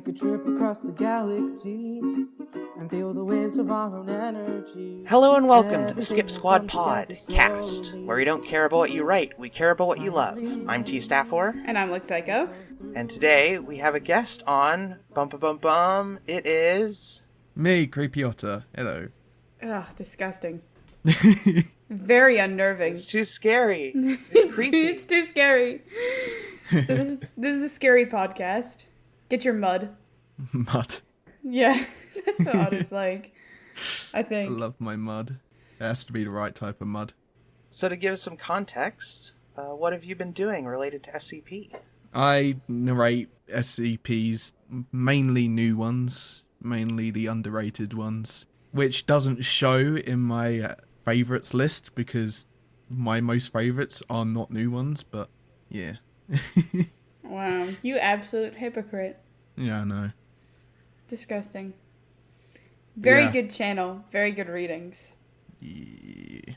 take a trip across the galaxy and feel the waves of our own energy. Hello and welcome to the Skip Squad podcast, where we don't care about what you write, we care about what you love. I'm tstaffor. And I'm Luxaiko. And today we have a guest on. It is... Me, CreepyOtter. Hello. Ugh, disgusting. Very unnerving. It's too scary. It's creepy. It's too scary. So this is the scary podcast. Get your mud. Mud. Yeah, that's what Otter's like, I think. I love my mud. It has to be the right type of mud. So to give us some context, what have you been doing related to SCP? I narrate SCPs, mainly new ones, mainly the underrated ones, which doesn't show in my favourites list because my most favourites are not new ones, but yeah. Wow, you absolute hypocrite. Yeah, I know. Disgusting. Very Yeah. good channel. Very good readings. Yeah.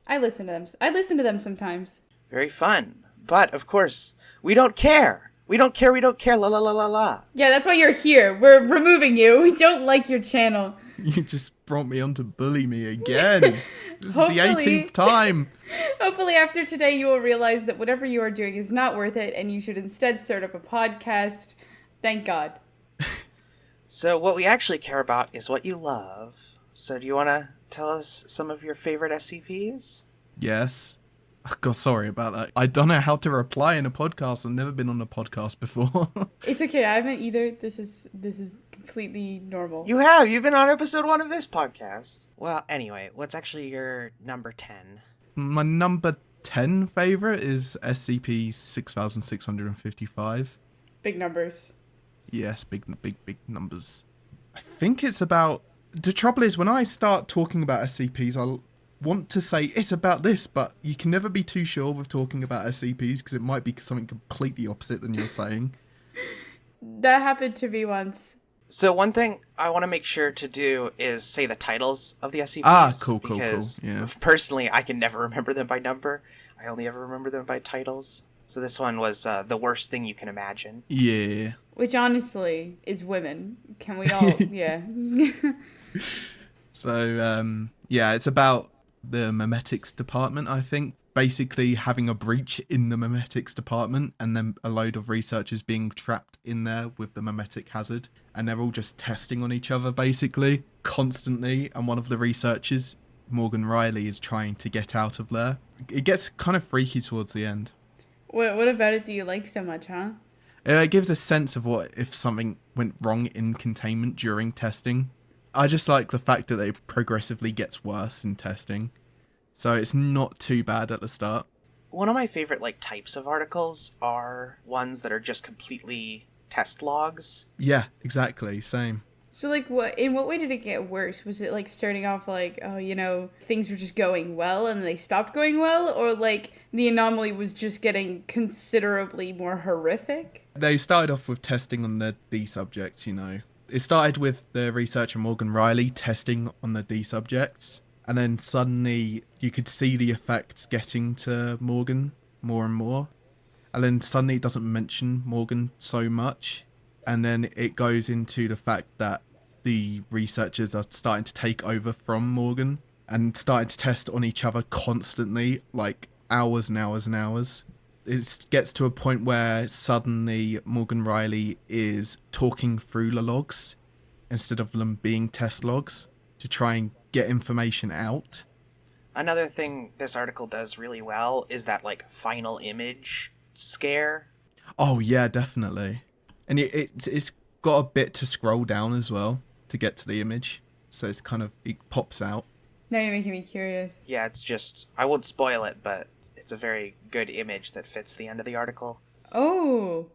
I listen to them. I listen to them sometimes. Very fun. But, of course, we don't care. We don't care, la la la la la. Yeah, that's why you're here. We're removing you. We don't like your channel. You just brought me on to bully me again. This is the Hopefully- 18th time. Hopefully after today you will realize that whatever you are doing is not worth it and you should instead start up a podcast. Thank God. So what we actually care about is what you love. So do you want to tell us some of your favorite SCPs? Yes. Oh, God, sorry about that. I don't know how to reply in a podcast. I've never been on a podcast before. It's okay, I haven't either. This is completely normal. You have. You've been on episode 1 of this podcast. Well, anyway, what's actually your number 10? My number 10 favourite is SCP-6655. Big numbers. Yes, big numbers. I think it's about... The trouble is, when I start talking about SCPs, I'll want to say it's about this, but you can never be too sure with talking about SCPs because it might be something completely opposite than you're saying. That happened to me once. So one thing I want to make sure to do is say the titles of the SCPs. Ah, cool. Because Yeah. personally, I can never remember them by number. I only ever remember them by titles. So this one was the worst thing you can imagine. Yeah. Which honestly is women. Can we all... Yeah. So, yeah, it's about the memetics department, I think. Basically having a breach in the memetics department and then a load of researchers being trapped in there with the memetic hazard. And they're all just testing on each other, basically, constantly. And one of the researchers, 𝐿𝐼𝐿𝐼, is trying to get out of there. It gets kind of freaky towards the end. What about it do you like so much, huh? It gives a sense of what if something went wrong in containment during testing. I just like the fact that it progressively gets worse in testing. So it's not too bad at the start. One of my favorite types of articles are ones that are just completely test logs. Yeah, exactly. Same. So, in what way did it get worse? Was it, starting off things were just going well and they stopped going well? Or, the anomaly was just getting considerably more horrific? They started off with testing on the D subjects, It started with the researcher 𝐿𝐼𝐿𝐼 testing on the D subjects. And then suddenly you could see the effects getting to Morgan more and more. And then suddenly it doesn't mention Morgan so much. And then it goes into the fact that the researchers are starting to take over from Morgan and starting to test on each other constantly, hours and hours and hours. It gets to a point where suddenly 𝐿𝐼𝐿𝐼 is talking through the logs instead of them being test logs to try and get information out. Another thing this article does really well is that final image scare. Oh yeah, definitely. And it's got a bit to scroll down as well to get to the image. So it's it pops out. Now you're making me curious. Yeah, it's just, I won't spoil it, but it's a very good image that fits the end of the article. Oh.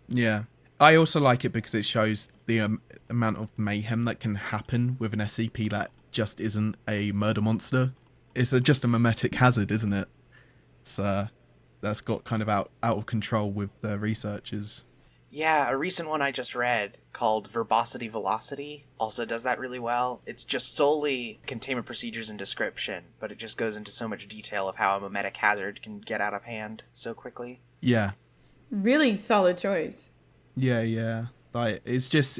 Yeah. I also like it because it shows the amount of mayhem that can happen with an SCP that just isn't a murder monster. It's just a memetic hazard, isn't it? So that's got out of control with the researchers. Yeah, a recent one I just read called Verbosity Velocity also does that really well. It's just solely containment procedures and description, but it just goes into so much detail of how a memetic hazard can get out of hand so quickly. Yeah. Really solid choice. Yeah. Like it's just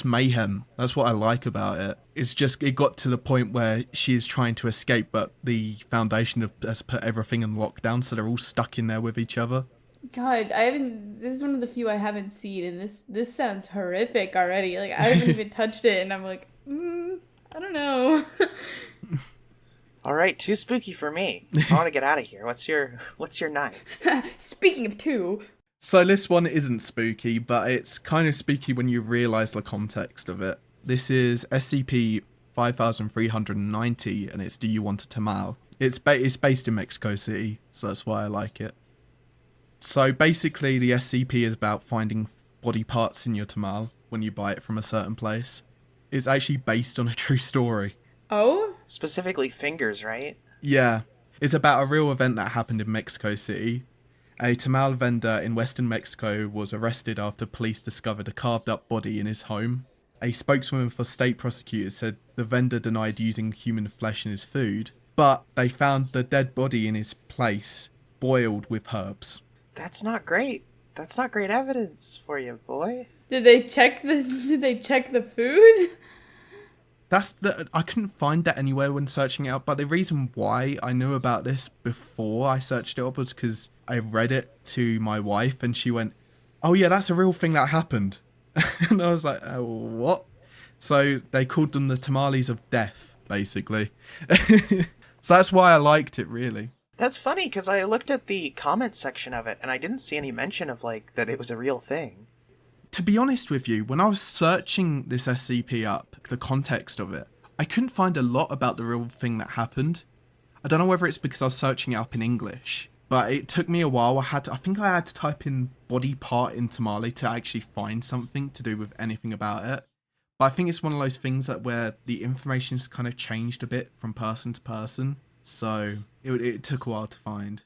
mayhem. That's what I like about it. It got to the point where she is trying to escape, but the Foundation has put everything in lockdown, so they're all stuck in there with each other. God, I haven't. This is one of the few I haven't seen, and this sounds horrific already. Like I haven't even touched it, and I'm like, I don't know. All right, too spooky for me. I want to get out of here. What's your 9? Speaking of 2. So this one isn't spooky, but it's kind of spooky when you realise the context of it. This is SCP-5390, and it's Do You Want a Tamale? It's based in Mexico City, so that's why I like it. So basically, the SCP is about finding body parts in your tamale when you buy it from a certain place. It's actually based on a true story. Oh? Specifically fingers, right? Yeah. It's about a real event that happened in Mexico City. A tamale vendor in western Mexico was arrested after police discovered a carved-up body in his home. A spokeswoman for state prosecutors said the vendor denied using human flesh in his food, but they found the dead body in his place, boiled with herbs. That's not great. That's not great evidence for you, boy. Did they check the food? I couldn't find that anywhere when searching it out, but the reason why I knew about this before I searched it up was because I read it to my wife and she went, "Oh yeah, that's a real thing that happened." And I was like, "Oh, what?" So they called them the tamales of death, basically. So that's why I liked it, really. That's funny, because I looked at the comments section of it, and I didn't see any mention of, that it was a real thing. To be honest with you, when I was searching this SCP up, the context of it, I couldn't find a lot about the real thing that happened. I don't know whether it's because I was searching it up in English, but it took me a while. I think I had to type in body part in Tamale to actually find something to do with anything about it. But I think it's one of those things where the information's kind of changed a bit from person to person, so it took a while to find.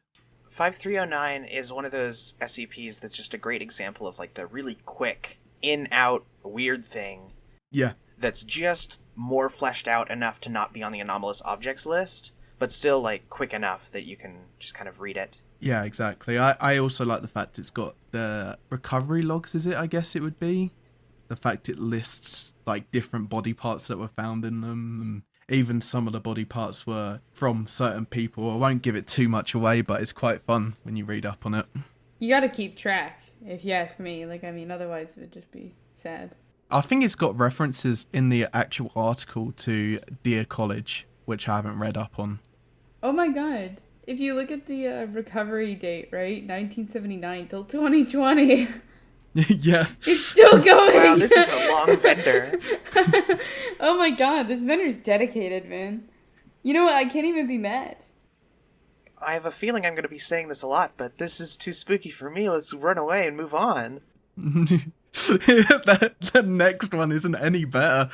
5309 is one of those SCPs that's just a great example of the really quick, in-out, weird thing. Yeah. That's just more fleshed out enough to not be on the anomalous objects list, but still quick enough that you can just kind of read it. Yeah, exactly. I also like the fact it's got the recovery logs, is it? I guess it would be. The fact it lists different body parts that were found in them, and even some of the body parts were from certain people. I won't give it too much away, but it's quite fun when you read up on it. You gotta keep track, if you ask me. Otherwise it would just be sad. I think it's got references in the actual article to Dear College, which I haven't read up on. Oh my god. If you look at the recovery date, right? 1979 till 2020. Yeah. It's still going. Wow, this is a long vendor. Oh my god, this vendor's dedicated, man. You know what? I can't even be mad. I have a feeling I'm going to be saying this a lot, but this is too spooky for me. Let's run away and move on. The next one isn't any better.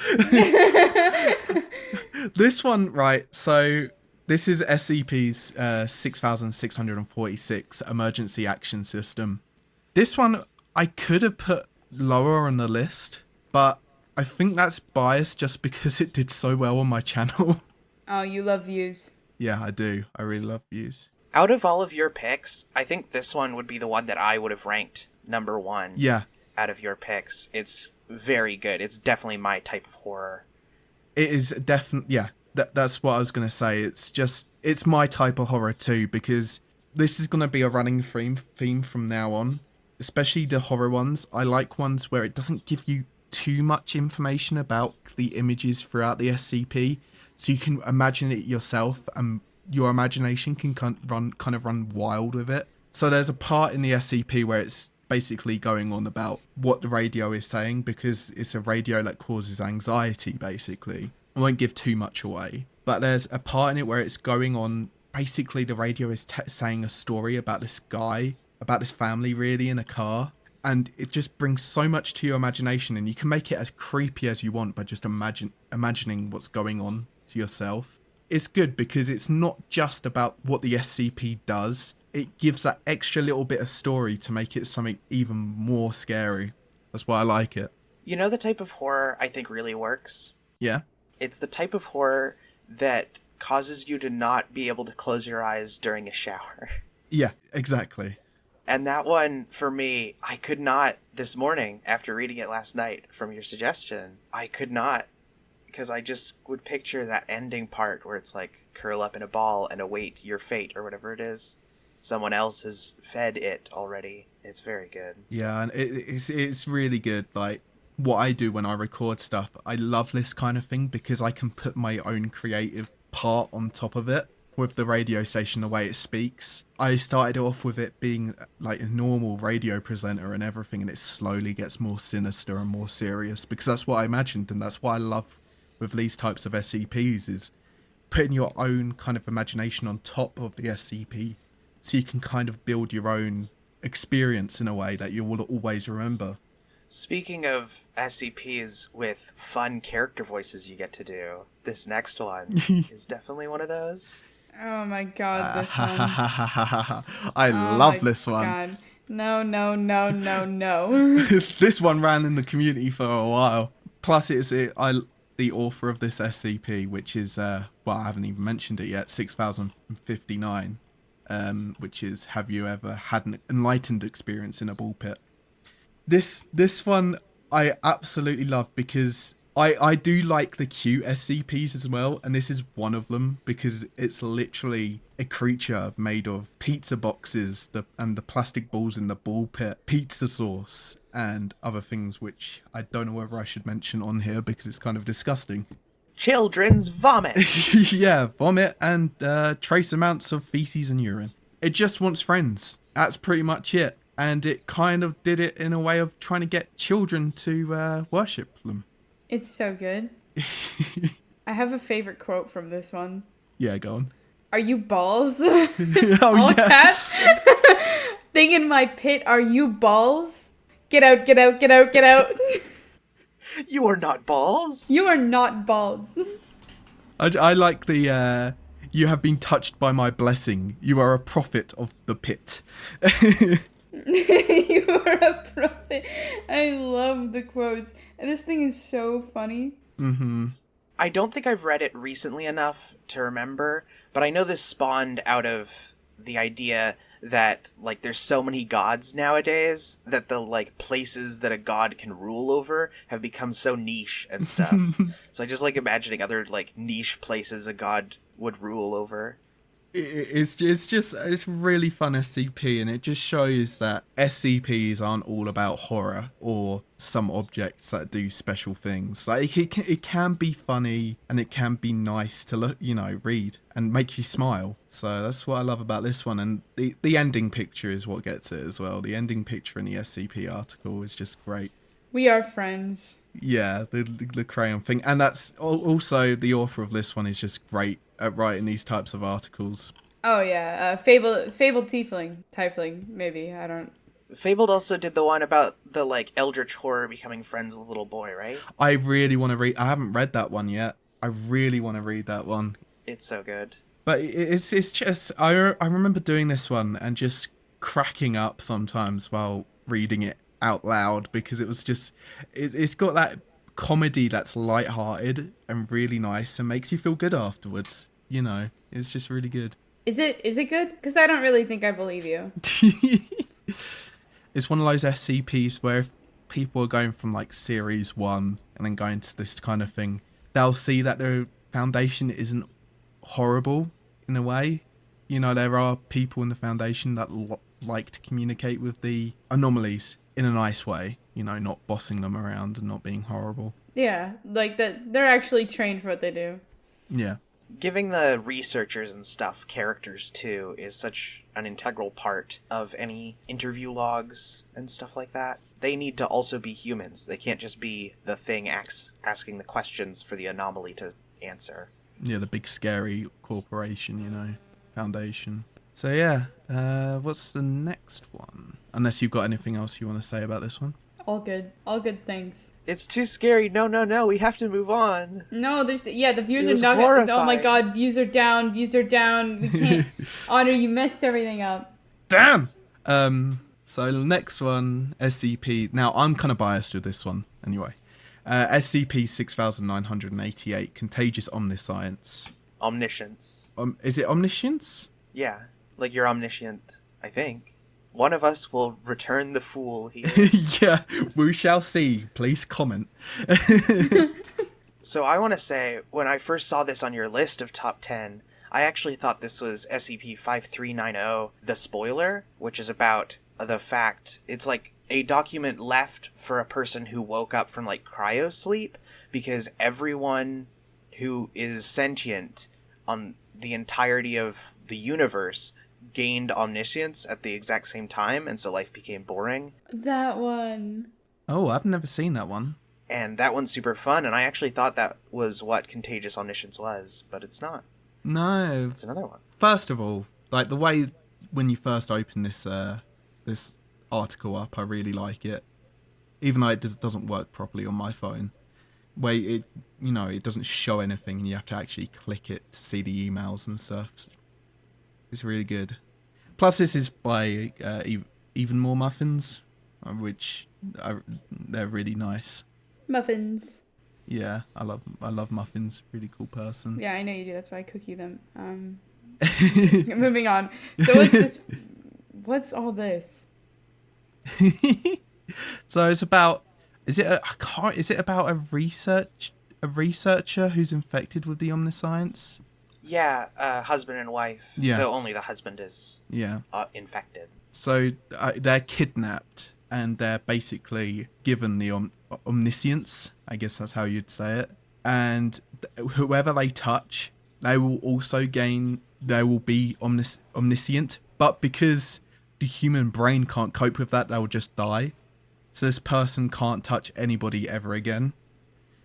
This one, right, so this is SCP's 6646 Emergency Action System. This one I could have put lower on the list, but I think that's biased just because it did so well on my channel. Oh, you love views. Yeah, I do. I really love views. Out of all of your picks, I think this one would be the one that I would have ranked number 1. Yeah. Out of your picks. It's very good. It's definitely my type of horror. It is definitely, yeah, that's what I was going to say. It's my type of horror too, because this is going to be a running theme from now on. Especially the horror ones. I like ones where it doesn't give you too much information about the images throughout the SCP, so you can imagine it yourself, and your imagination can kind of run wild with it. So there's a part in the SCP where it's basically going on about what the radio is saying, because it's a radio that causes anxiety, basically. I won't give too much away, but there's a part in it where it's going on, basically the radio is saying a story about this guy, about this family really, in a car, and it just brings so much to your imagination, and you can make it as creepy as you want by just imagining what's going on to yourself. It's good because it's not just about what the SCP does, it gives that extra little bit of story to make it something even more scary. That's why I like it. You know the type of horror I think really works? Yeah? It's the type of horror that causes you to not be able to close your eyes during a shower. Yeah, exactly. And that one, for me, I could not, this morning, after reading it last night from your suggestion, I could not, because I just would picture that ending part where it's like, curl up in a ball and await your fate, or whatever it is. Someone else has fed it already. It's very good. Yeah, and it's really good. Like, what I do when I record stuff, I love this kind of thing because I can put my own creative part on top of it. With the radio station, the way it speaks, I started off with it being like a normal radio presenter and everything, and it slowly gets more sinister and more serious because that's what I imagined, and that's what I love with these types of SCPs is putting your own kind of imagination on top of the SCP so you can kind of build your own experience in a way that you will always remember. Speaking of SCPs with fun character voices you get to do, this next one is definitely one of those. Oh my god, this one. I love this one. God. No. This one ran in the community for a while. Plus, the author of this SCP, which is, I haven't even mentioned it yet, 6059, which is, have you ever had an enlightened experience in a ball pit? This one I absolutely love because I do like the cute SCPs as well, and this is one of them because it's literally a creature made of pizza boxes and the plastic balls in the ball pit, pizza sauce, and other things which I don't know whether I should mention on here because it's kind of disgusting. Children's vomit. Yeah, vomit and trace amounts of feces and urine. It just wants friends. That's pretty much it. And it kind of did it in a way of trying to get children to worship them. It's so good. I have a favorite quote from this one. Yeah, go on. Are you balls? All caps. Thing in my pit, are you balls? Get out, get out, get out, get out. You are not balls. You are not balls. I like the, you have been touched by my blessing. You are a prophet of the pit. You are a prophet. I love the quotes. And this thing is so funny. Mm-hmm. I don't think I've read it recently enough to remember, but I know this spawned out of the idea that, like, there's so many gods nowadays that the, like, places that a god can rule over have become so niche and stuff. So I just like imagining other, like, niche places a god would rule over. It's really fun SCP, and it just shows that SCPs aren't all about horror or some objects that do special things. Like it can be funny and it can be nice to look, read and make you smile. So that's what I love about this one, and the ending picture is what gets it as well. The ending picture in the SCP article is just great. We are friends. Yeah, the crayon thing, and that's also the author of this one is just great at writing these types of articles. Oh yeah, fabled tiefling, maybe, I don't. Fabled also did the one about the, like, eldritch horror becoming friends with a little boy, right? I really want to read. I haven't read that one yet. I really want to read that one. It's so good. But it's just I remember doing this one and just cracking up sometimes while reading it out loud because it was just it's got that comedy that's lighthearted and really nice and makes you feel good afterwards. It's just really good. Is it good? Because I don't really think I believe you. It's one of those SCPs where if people are going from like series 1 and then going to this kind of thing, they'll see that their foundation isn't horrible in a way. There are people in the foundation that like to communicate with the anomalies in a nice way, not bossing them around and not being horrible. Yeah, like that they're actually trained for what they do. Yeah. Giving the researchers and stuff characters, too, is such an integral part of any interview logs and stuff like that. They need to also be humans. They can't just be the thing asking the questions for the anomaly to answer. Yeah, the big scary corporation, foundation. So yeah, what's the next one? Unless you've got anything else you want to say about this one? All good things. It's too scary. No, we have to move on. No, the views It are was not. horrifying. Oh my god, views are down. We can't. Honor, you messed everything up. Damn! So the next one, SCP. Now, I'm kind of biased with this one, anyway. SCP 6988, Contagious Omniscience. Omniscience. Is it Omniscience? Yeah, like you're omniscient, I think. one of us will return the fool here. Yeah, we shall see. Please comment. So I want to say, when I first saw this on your list of top 10, I actually thought this was SCP-5390, The Spoiler, which is about the fact it's like a document left for a person who woke up from like cryosleep, because everyone who is sentient on the entirety of the universe gained omniscience at the exact same time, and so life became boring. That one. Oh, I've never seen that one. And that one's super fun, and I actually thought that was what Contagious Omniscience was, but it's not. No. It's another one. First of all, like the way when you first open this this article up, I really like it. Even though it doesn't work properly on my phone. Where it, it doesn't show anything and you have to actually click it to see the emails and stuff. It's really good. Plus, this is by even MoreMuffins, which they're really nice. Muffins. Yeah, I love muffins. Really cool person. Yeah, I know you do. That's why I cookie them. Moving on. So what's this? What's all this? So it's about. Is it about a researcher who's infected with the Omniscience? Yeah, husband and wife. Yeah. Though only the husband is infected. So they're kidnapped and they're basically given the Omniscience. I guess that's how you'd say it. And whoever they touch, they will also gain. They will be omniscient. But because the human brain can't cope with that, they'll just die. So this person can't touch anybody ever again.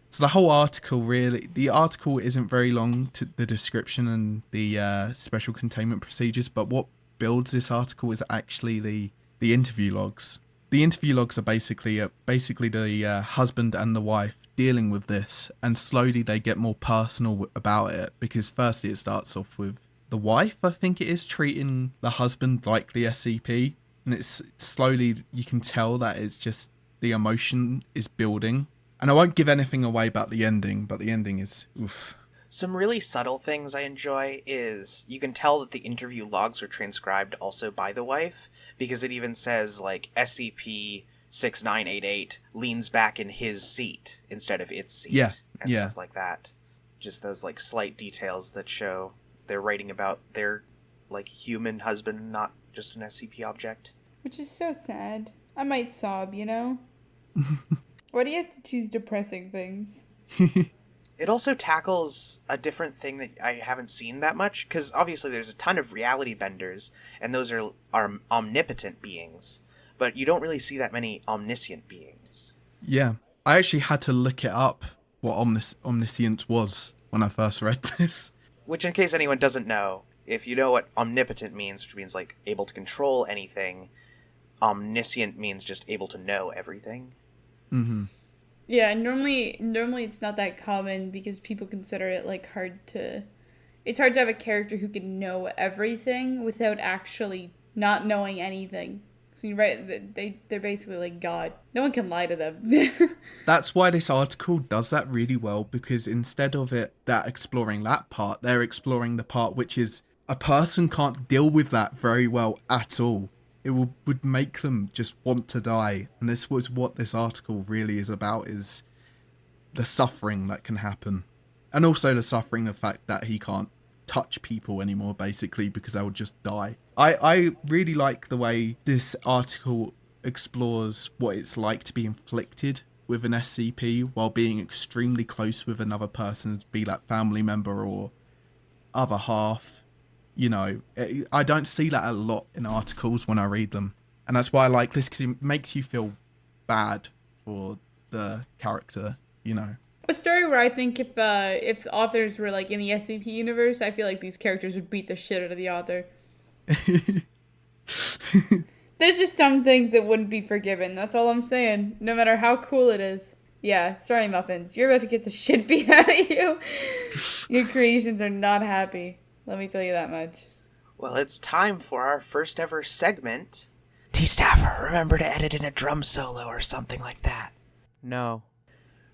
So the whole article the article isn't very long, to the description and the special containment procedures, but what builds this article is actually the interview logs. The interview logs are basically the husband and the wife dealing with this, and slowly they get more personal about it, because firstly it starts off with the wife, I think it is, treating the husband like the SCP. And it's slowly, you can tell that it's just the emotion is building. And I won't give anything away about the ending, but the ending is oof. Some really subtle things I enjoy is you can tell that the interview logs were transcribed also by the wife, because it even says like SCP-6988 leans back in his seat instead of its seat. Yeah. And stuff like that. Just those like slight details that show they're writing about their like human husband, not just an SCP object. Which is so sad. I might sob, Why do you have to choose depressing things? It also tackles a different thing that I haven't seen that much, because obviously there's a ton of reality benders, and those are omnipotent beings, but you don't really see that many omniscient beings. Yeah. I actually had to look it up, what omniscience was, when I first read this. Which, in case anyone doesn't know, if you know what omnipotent means, which means like able to control anything, omniscient means just able to know everything. Mm-hmm. Yeah, normally it's not that common because people consider it like it's hard to have a character who can know everything without actually not knowing anything. So you're right, they're basically like God. No one can lie to them. That's why this article does that really well, because instead of that exploring that part, they're exploring the part which is a person can't deal with that very well at all. It would make them just want to die. And this was what this article really is about, is the suffering that can happen. And also the suffering, the fact that he can't touch people anymore, basically, because they will just die. I really like the way this article explores what it's like to be inflicted with an SCP while being extremely close with another person, be that family member or other half. I don't see that a lot in articles when I read them. And that's why I like this, because it makes you feel bad for the character, A story where I think if authors were like in the SCP universe, I feel like these characters would beat the shit out of the author. There's just some things that wouldn't be forgiven. That's all I'm saying. No matter how cool it is. Yeah, sorry, Muffins. You're about to get the shit beat out of you. Your creations are not happy. Let me tell you that much. Well, it's time for our first ever segment. tstaffor, remember to edit in a drum solo or something like that. No.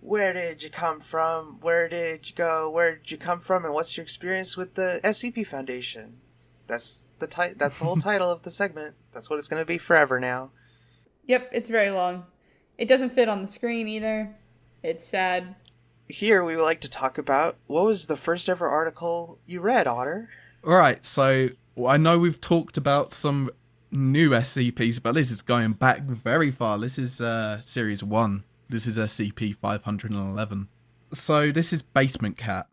Where did you come from? Where did you go? Where did you come from? And what's your experience with the SCP Foundation? That's that's the whole title of the segment. That's what it's going to be forever now. Yep, it's very long. It doesn't fit on the screen either. It's sad. Here we would like to talk about what was the first ever article you read, Otter? Alright, so I know we've talked about some new SCPs, but this is going back very far. This is Series 1. This is SCP-511. So this is Basement Cat.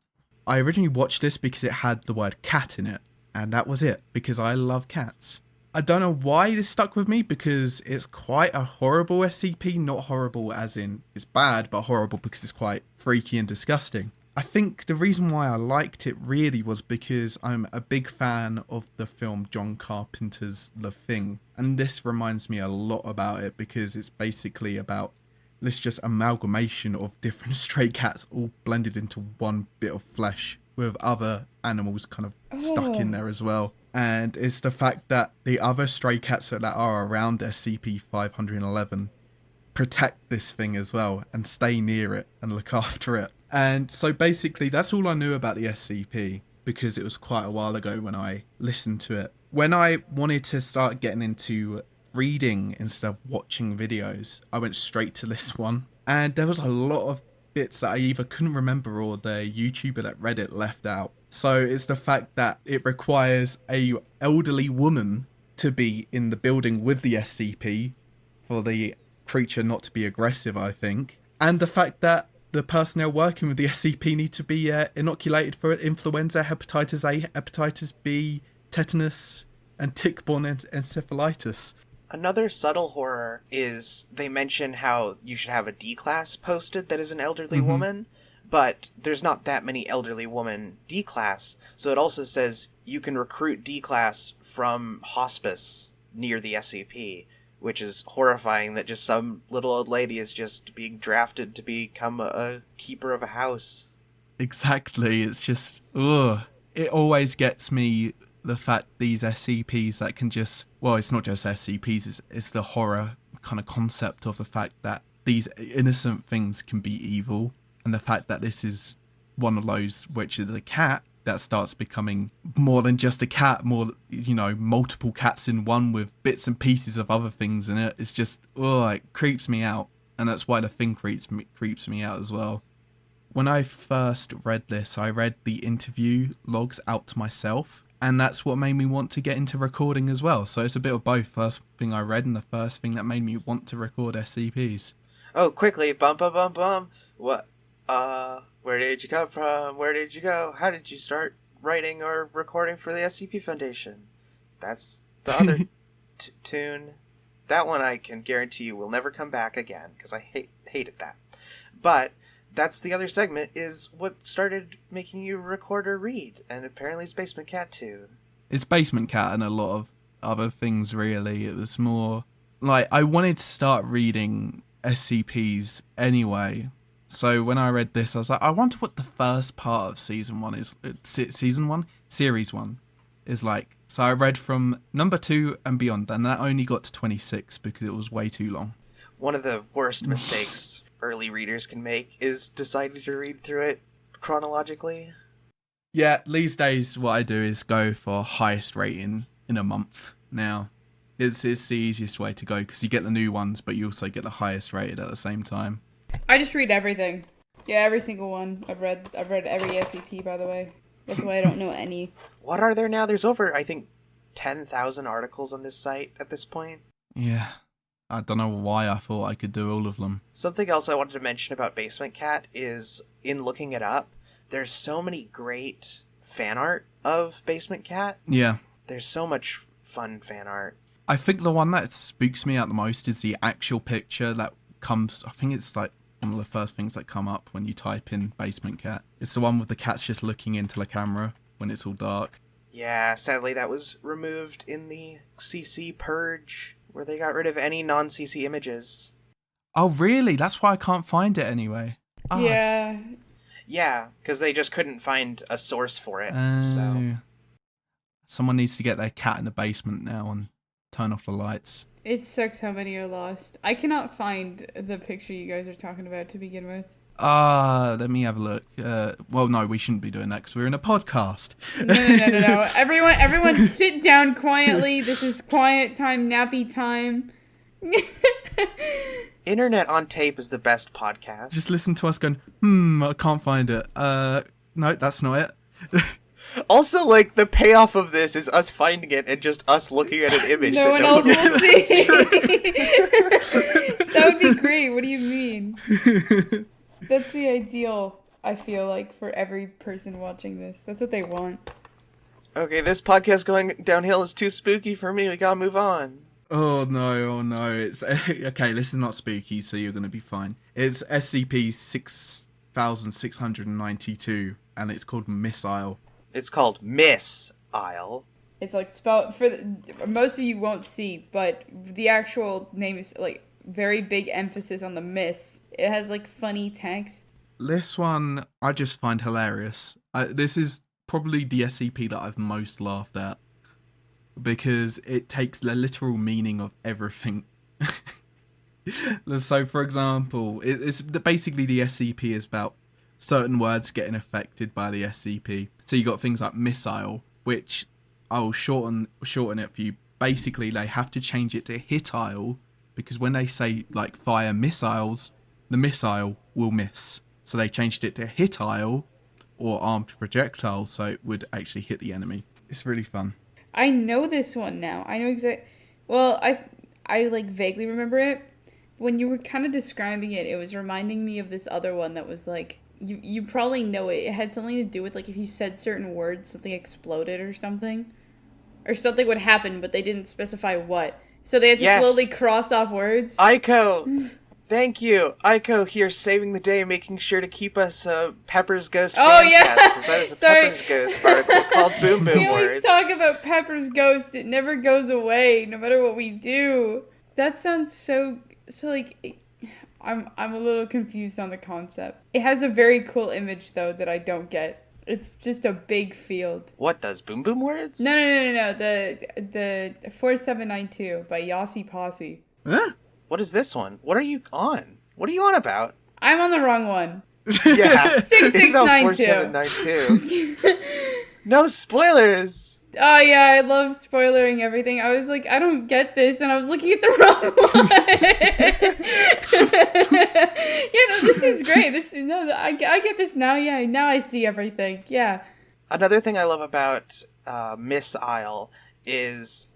I originally watched this because it had the word cat in it, and that was it, because I love cats. I don't know why this stuck with me, because it's quite a horrible SCP, not horrible as in it's bad, but horrible because it's quite freaky and disgusting. I think the reason why I liked it really was because I'm a big fan of the film John Carpenter's The Thing, and this reminds me a lot about it because it's basically about this just amalgamation of different stray cats all blended into one bit of flesh with other animals kind of stuck in there as well. And it's the fact that the other stray cats that are around SCP-511 protect this thing as well and stay near it and look after it. And so basically that's all I knew about the SCP because it was quite a while ago when I listened to it. When I wanted to start getting into reading instead of watching videos, I went straight to this one. And there was a lot of bits that I either couldn't remember or the YouTuber that read it left out. So it's the fact that it requires a elderly woman to be in the building with the SCP for the creature not to be aggressive, I think. And the fact that the personnel working with the SCP need to be inoculated for influenza, hepatitis A, hepatitis B, tetanus, and tick-borne encephalitis. Another subtle horror is they mention how you should have a D-class posted that is an elderly woman, but there's not that many elderly woman D-class, so it also says you can recruit D-class from hospice near the SCP, which is horrifying that just some little old lady is just being drafted to become a keeper of a house. Exactly, it's just, ugh. It always gets me, the fact these SCPs that can just, well, it's not just SCPs, it's the horror kind of concept of the fact that these innocent things can be evil, and the fact that this is one of those, which is a cat, that starts becoming more than just a cat, more, you know, multiple cats in one with bits and pieces of other things in it. It's just, oh, it creeps me out. And that's why the thing creeps me out as well. When I first read this, I read the interview logs out to myself, and that's what made me want to get into recording as well. So it's a bit of both. First thing I read and the first thing that made me want to record SCPs. Oh, quickly, bum bum bum bum. What? Where did you come from? Where did you go? How did you start writing or recording for the SCP Foundation? That's the other tune. That one I can guarantee you will never come back again, because I hated that. But that's the other segment, is what started making you record or read, and apparently it's Basement Cat too. It's Basement Cat and a lot of other things, really. It was more like I wanted to start reading SCPs anyway. So when I read this, I was like, I wonder what the first part of Season 1 is. Series 1 is like. So I read from number 2 and beyond, and that only got to 26 because it was way too long. One of the worst mistakes early readers can make is deciding to read through it chronologically. Yeah, these days what I do is go for highest rating in a month now. It's the easiest way to go because you get the new ones, but you also get the highest rated at the same time. I just read everything. Yeah, every single one. I've read every SCP, by the way. That's why I don't know any. What are there now? There's over, I think, 10,000 articles on this site at this point. Yeah. I don't know why I thought I could do all of them. Something else I wanted to mention about Basement Cat is, in looking it up, there's so many great fan art of Basement Cat. Yeah. There's so much fun fan art. I think the one that spooks me out the most is the actual picture that comes, I think it's like one of the first things that come up when you type in Basement Cat. It's the one with the cats just looking into the camera when it's all dark. Yeah, sadly that was removed in the CC purge, where they got rid of any non-CC images. Oh, really? That's why I can't find it anyway. Oh. Yeah. Yeah, because they just couldn't find a source for it, so... Someone needs to get their cat in the basement now and turn off the lights. It sucks how many are lost. I cannot find the picture you guys are talking about to begin with. Let me have a look. Well, no, we shouldn't be doing that because we're in a podcast. No. Everyone sit down quietly. This is quiet time, nappy time. Internet on Tape is the best podcast. Just listen to us going, I can't find it. No, that's not it. Also, like, the payoff of this is us finding it and just us looking at an image No that one no else one will see. That would be great. What do you mean? That's the ideal, I feel like, for every person watching this. That's what they want. Okay, this podcast going downhill is too spooky for me. We gotta move on. Oh no. It's okay, this is not spooky, so you're gonna be fine. It's SCP-6692 and it's called Missile. It's called Miss-Isle. It's like spelled most of you won't see, but the actual name is like very big emphasis on the miss. It has like funny text. This one I just find hilarious. This is probably the SCP that I've most laughed at because it takes the literal meaning of everything. So, for example, it's basically the SCP is about certain words getting affected by the SCP. So you got things like missile, which I'll shorten it for you. Basically, they have to change it to hitile because when they say like fire missiles, the missile will miss. So they changed it to hitile or armed projectile, so it would actually hit the enemy. It's really fun. I know this one now. I know exactly. Well, I like vaguely remember it. When you were kind of describing it, it was reminding me of this other one that was like, you probably know it. It had something to do with like if you said certain words, something exploded or something. Or something would happen, but they didn't specify what. So they had to slowly cross off words. Aiko! Thank you. Aiko here saving the day, making sure to keep us a PeppersGhost Oh, fan yeah. cast, because that is a PeppersGhost article called Boom Boom We always Words. talk about PeppersGhost. It never goes away, no matter what we do. That sounds so like... I'm a little confused on the concept. It has a very cool image, though, that I don't get. It's just a big field. What does Boom Boom Words? No. The 4792 by Yossi Posse. Huh? What is this one? What are you on? What are you on about? I'm on the wrong one. Yeah. It's not 6692. 4792. No spoilers! Oh yeah, I love spoilering everything. I was like, I don't get this, and I was looking at the wrong one. Yeah, no, this is great. I get this now. Yeah, now I see everything. Yeah. Another thing I love about Miss-Isle is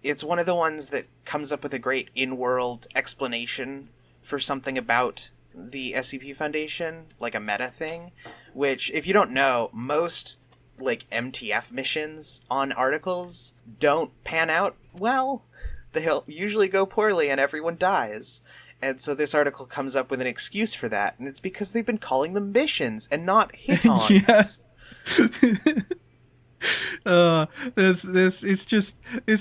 it's one of the ones that comes up with a great in-world explanation for something about the SCP Foundation, like a meta thing, which, if you don't know, most like MTF missions on articles don't pan out well. They'll usually go poorly and everyone dies. And so this article comes up with an excuse for that, and it's because they've been calling them missions and not hit-ons. It's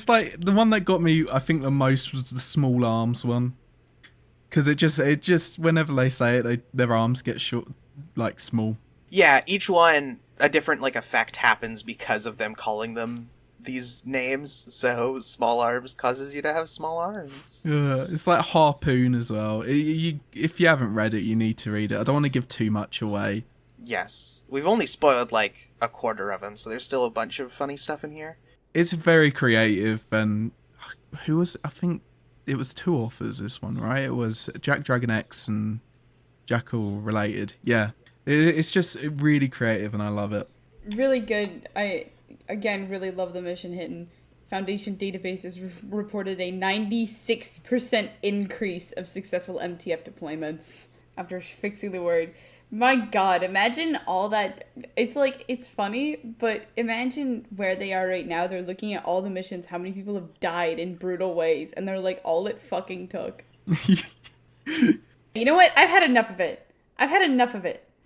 like the one that got me I think the most was the small arms one, because it just whenever they say it, their arms get short, like small. Yeah, each one a different like effect happens because of them calling them these names. So small arms causes you to have small arms. Yeah, it's like Harpoon as well. If you haven't read it, you need to read it. I don't want to give too much away. Yes, we've only spoiled like a quarter of them, so there's still a bunch of funny stuff in here. It's very creative, and I think it was two authors, this one, right? It was JakdragonX and JakalRelated. Yeah. It's just really creative, and I love it. Really good. I, again, really love the mission hidden. Foundation databases reported a 96% increase of successful MTF deployments after fixing the word. My God, imagine all that. It's like, it's funny, but imagine where they are right now. They're looking at all the missions, how many people have died in brutal ways, and they're like, all it fucking took. You know what? I've had enough of it.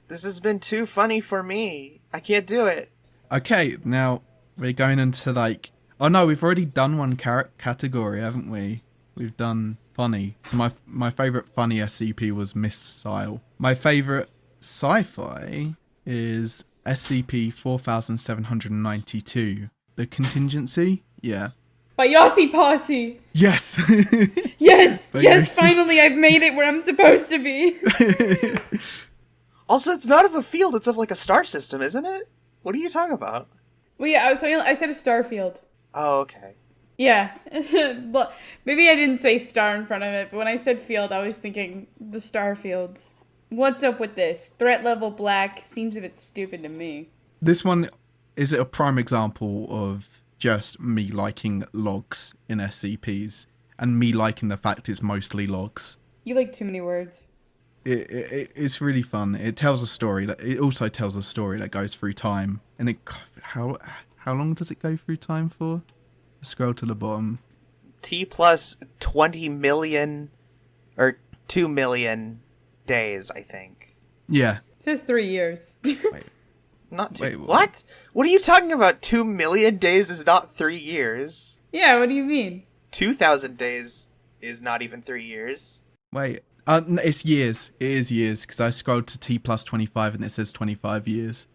This has been too funny for me. I can't do it. Okay, now we're going into like... Oh no, we've already done one category, haven't we? We've done funny. So my favourite funny SCP was Missile. My favourite sci-fi is SCP-4792. The Contingency? Yeah. By Yossi Posse! Yes! Yes! By Yes! Yossi. Finally, I've made it where I'm supposed to be! Also, it's not of a field, it's of like a star system, isn't it? What are you talking about? Well, yeah, I said a star field. Oh, okay. Yeah. But maybe I didn't say star in front of it, but when I said field, I was thinking the star fields. What's up with this? Threat level black seems a bit stupid to me. This one is a prime example of just me liking logs in SCPs and me liking the fact it's mostly logs. You like too many words. It's really fun. It tells a story. It also tells a story that goes through time. And how long does it go through time for? Scroll to the bottom. T plus 20 million or 2 million days, I think. Yeah. It says 3 years. Wait. Not two. Wait, what? What are you talking about? 2 million days is not 3 years. Yeah, what do you mean? 2,000 days is not even 3 years. Wait. It's years. It is years, because I scrolled to T plus 25 and it says 25 years.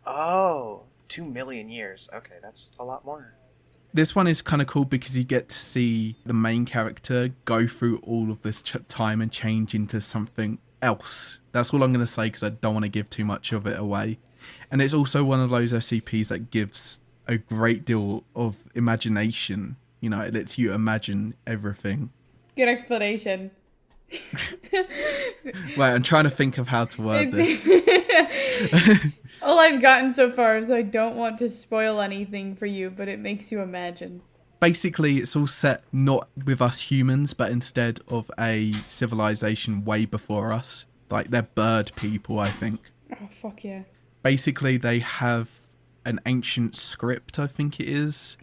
Oh, 2 million years. Okay, that's a lot more. This one is kind of cool because you get to see the main character go through all of this time and change into something else. That's all I'm going to say because I don't want to give too much of it away. And it's also one of those SCPs that gives a great deal of imagination. You know, it lets you imagine everything. Good explanation. Wait, I'm trying to think of how to word this. All I've gotten so far is I don't want to spoil anything for you, but it makes you imagine. Basically, it's all set not with us humans, but instead of a civilization way before us. Like, they're bird people, I think. Oh, fuck yeah. Basically, they have an ancient script, I think it is,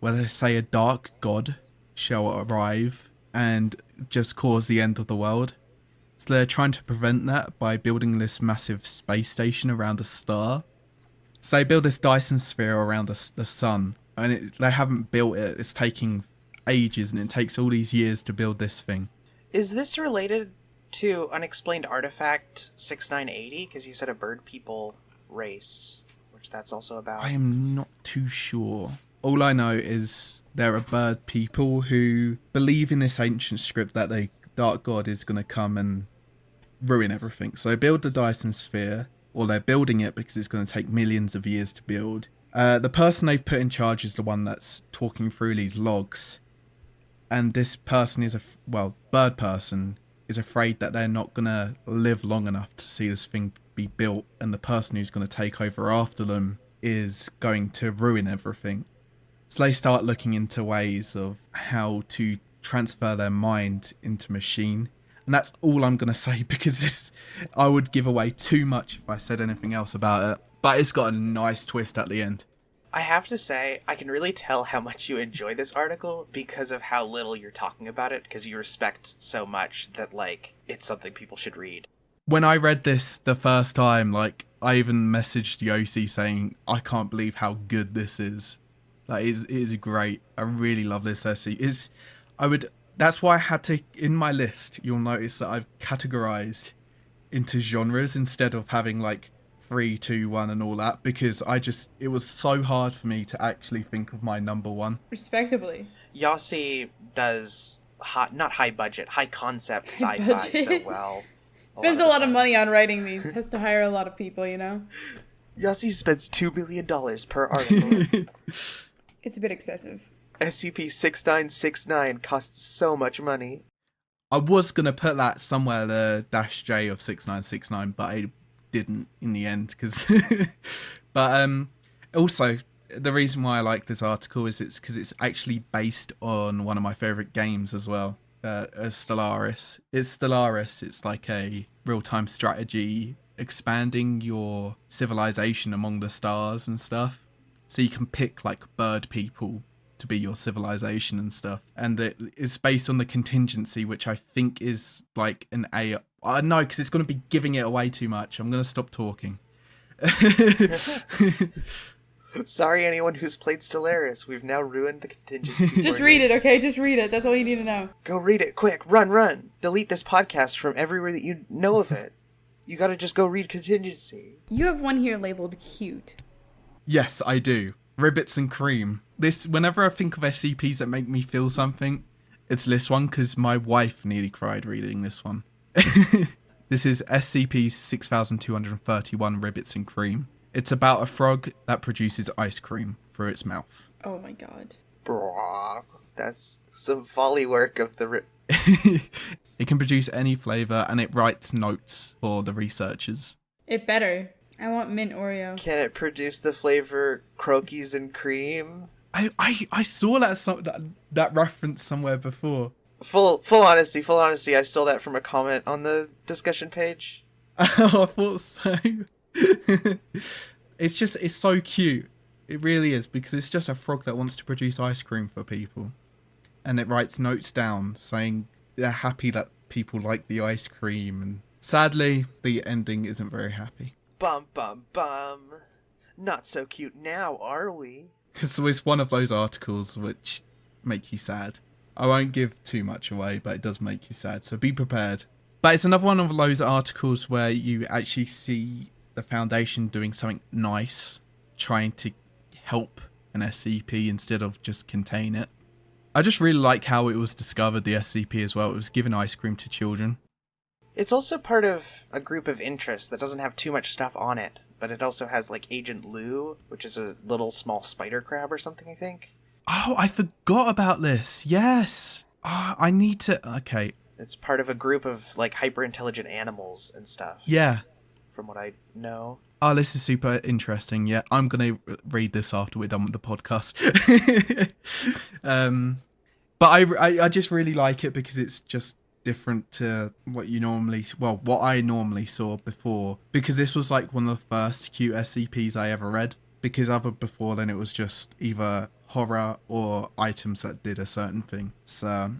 where they say a dark god shall arrive and just cause the end of the world. So they're trying to prevent that by building this massive space station around a star. So they build this Dyson sphere around the sun, and they haven't built it. It's taking ages, and it takes all these years to build this thing. Is this related to Unexplained Artifact 6980? Because you said a bird people race, which that's also about. I am not too sure. All I know is there are bird people who believe in this ancient script that the dark god is going to come and ruin everything. So they build the Dyson sphere, or they're building it because it's going to take millions of years to build. The person they've put in charge is the one that's talking through these logs. And this person is bird person is afraid that they're not going to live long enough to see this thing be built. And the person who's going to take over after them is going to ruin everything. So they start looking into ways of how to transfer their mind into machine. And that's all I'm going to say because I would give away too much if I said anything else about it. But it's got a nice twist at the end. I have to say, I can really tell how much you enjoy this article because of how little you're talking about it, because you respect so much that, like, it's something people should read. When I read this the first time, like, I even messaged Yossi saying, I can't believe how good this is. Like, it is great. I really love this essay. That's why I had to, in my list, you'll notice that I've categorized into genres instead of having, like, 3, 2, 1 and all that, because it was so hard for me to actually think of my number one. Respectably. Yossi does not high budget, high concept sci-fi so well. Spends a lot of money on writing these. Has to hire a lot of people, you know? Yossi spends $2 million per article. It's a bit excessive. SCP-6969 costs so much money. I was going to put that somewhere, the -J of 6969, but I didn't in the end. But also, the reason why I like this article is because it's actually based on one of my favourite games as well, Stellaris. It's like a real-time strategy expanding your civilization among the stars and stuff. So you can pick, like, bird people to be your civilization and stuff. And it's based on the contingency, which I think is, like, an AI. No, because it's going to be giving it away too much. I'm going to stop talking. Sorry, anyone who's played Stellaris. We've now ruined the contingency. Just read it, okay? Just read it. That's all you need to know. Go read it, quick. Run. Delete this podcast from everywhere that you know of it. You gotta just go read contingency. You have one here labeled cute. Yes, I do. Ribbits and cream. Whenever I think of SCPs that make me feel something, it's this one, because my wife nearly cried reading this one. This is SCP-6231 Ribbits and Cream. It's about a frog that produces ice cream through its mouth. Oh my god. Bro, that's some folly work of the... It can produce any flavour, and it writes notes for the researchers. It better. I want mint Oreo. Can it produce the flavor croquis and cream? I saw that reference somewhere before. Full honesty, I stole that from a comment on the discussion page. Oh, I thought so. It's so cute. It really is, because it's just a frog that wants to produce ice cream for people. And it writes notes down saying they're happy that people like the ice cream. And sadly, the ending isn't very happy. Bum, bum, bum. Not so cute now, are we? So it's one of those articles which make you sad. I won't give too much away, but it does make you sad, so be prepared. But it's another one of those articles where you actually see the Foundation doing something nice, trying to help an SCP instead of just contain it. I just really like how it was discovered, the SCP as well. It was giving ice cream to children. It's also part of a group of interest that doesn't have too much stuff on it, but it also has, like, Agent Lou, which is a little small spider crab or something, I think. Oh, I forgot about this. Yes. Oh, I need to... Okay. It's part of a group of, like, hyper-intelligent animals and stuff. Yeah. From what I know. Oh, this is super interesting. Yeah, I'm going to read this after we're done with the podcast. But I just really like it because it's just different to what I normally saw before, because this was like one of the first cute SCPs I ever read, because before then it was just either horror or items that did a certain thing. So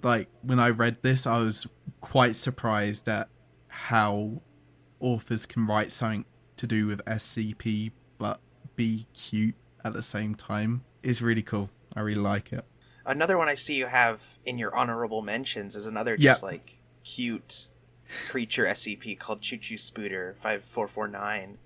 like when I read this, I was quite surprised at how authors can write something to do with SCP but be cute at the same time. Is really cool. I really like it. Another one I see you have in your honorable mentions is another just like cute creature SCP called Choo Choo Spooter 5449,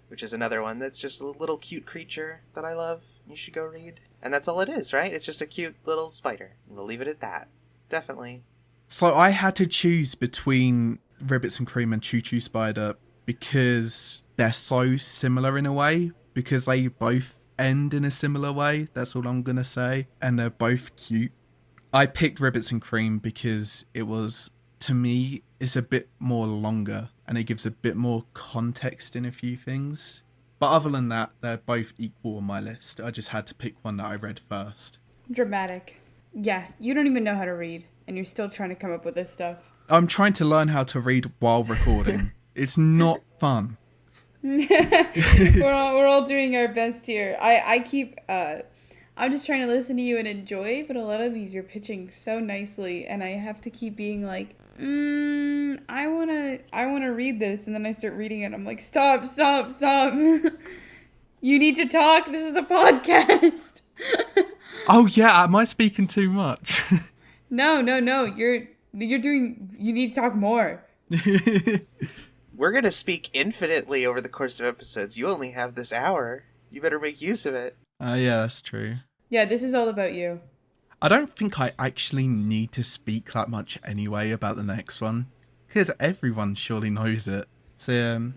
which is another one that's just a little cute creature that I love. You should go read. And that's all it is, right? It's just a cute little spider. And we'll leave it at that. Definitely. So I had to choose between Ribbits and Cream and Choo Choo Spider because they're so similar in a way, because they both end in a similar way. That's all I'm gonna say. And they're both cute. I picked Ribbits and Cream because it was, to me, it's a bit more longer and it gives a bit more context in a few things. But other than that, they're both equal on my list. I just had to pick one that I read first. Dramatic. Yeah, you don't even know how to read, and you're still trying to come up with this stuff. I'm trying to learn how to read while recording. It's not fun. we're all doing our best here. I'm just trying to listen to you and enjoy, but a lot of these you're pitching so nicely, and I have to keep being like, I wanna read this, and then I start reading it. I'm like, stop. You need to talk. This is a podcast. Oh yeah, am I speaking too much? No. You need to talk more. We're going to speak infinitely over the course of episodes. You only have this hour. You better make use of it. Yeah, that's true. Yeah, this is all about you. I don't think I actually need to speak that much anyway about the next one, because everyone surely knows it. So,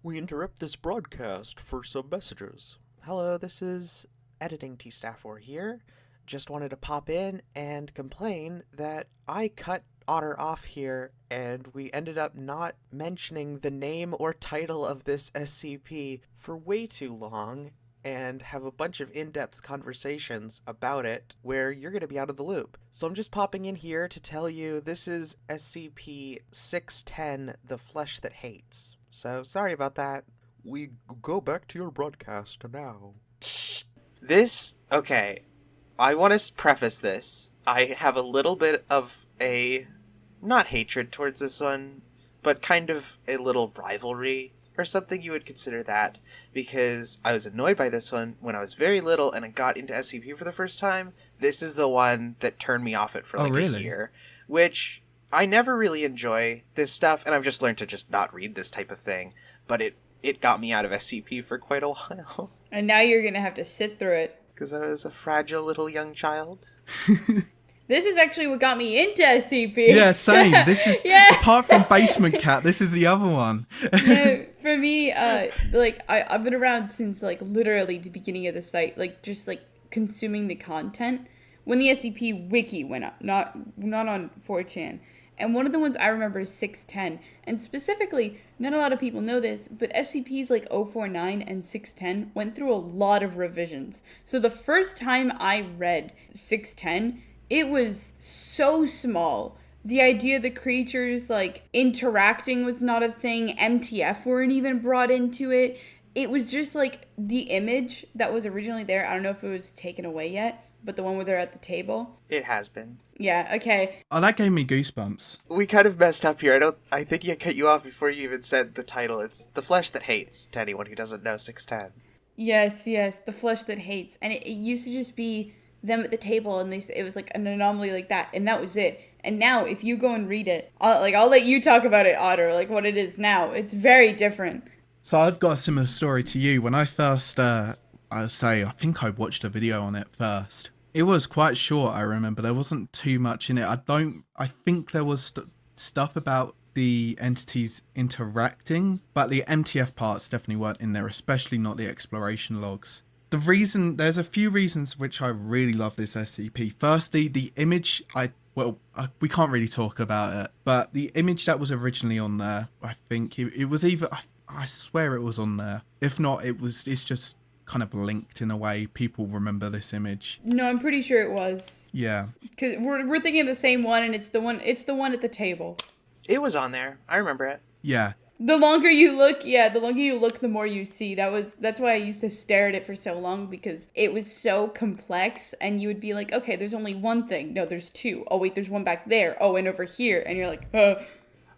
we interrupt this broadcast for some messages. Hello, this is Editing tstaffor here. Just wanted to pop in and complain that I cut Otter off here, and we ended up not mentioning the name or title of this SCP for way too long, and have a bunch of in-depth conversations about it where you're going to be out of the loop. So I'm just popping in here to tell you this is SCP-610, The Flesh That Hates. So sorry about that. We go back to your broadcast now. Okay, I want to preface this. I have a little bit of a, not hatred towards this one, but kind of a little rivalry, or something you would consider that, because I was annoyed by this one when I was very little and I got into SCP for the first time. This is the one that turned me off it for a year, which I never really enjoy this stuff, and I've just learned to just not read this type of thing, but it got me out of SCP for quite a while. And now you're going to have to sit through it. Because I was a fragile little young child. This is actually what got me into SCP. Yeah, same. This is, Yeah. apart from Basement Cat, this is the other one. No, for me, I've been around since, like, literally the beginning of the site, like, just, like, consuming the content when the SCP wiki went up, not on 4chan. And one of the ones I remember is 610. And specifically, not a lot of people know this, but SCPs like 049 and 610 went through a lot of revisions. So the first time I read 610, it was so small. The idea the creatures, like, interacting was not a thing. MTF weren't even brought into it. It was just, like, the image that was originally there. I don't know if it was taken away yet, but the one where they're at the table. It has been. Yeah, okay. Oh, that gave me goosebumps. We kind of messed up here. I think I cut you off before you even said the title. It's The Flesh That Hates, to anyone who doesn't know 610. Yes, The Flesh That Hates. And it used to just be them at the table, and it was like an anomaly like that, and that was it. And now, if you go and read it, I'll let you talk about it, Otter, like what it is now. It's very different. So I've got a similar story to you. When I first, I think I watched a video on it first. It was quite short, I remember. There wasn't too much in it. I think there was stuff about the entities interacting, but the MTF parts definitely weren't in there, especially not the exploration logs. There's a few reasons which I really love this SCP. Firstly, the image, we can't really talk about it, but the image that was originally on there, I think it was either, I swear it was on there. If not, it's just kind of linked in a way. People remember this image. No, I'm pretty sure it was. Yeah. Because we're thinking of the same one, and it's the one at the table. It was on there. I remember it. Yeah. The longer you look, the more you see. That's why I used to stare at it for so long, because it was so complex, and you would be like, okay, there's only one thing. No, there's two. Oh, wait, there's one back there. Oh, and over here. And you're like,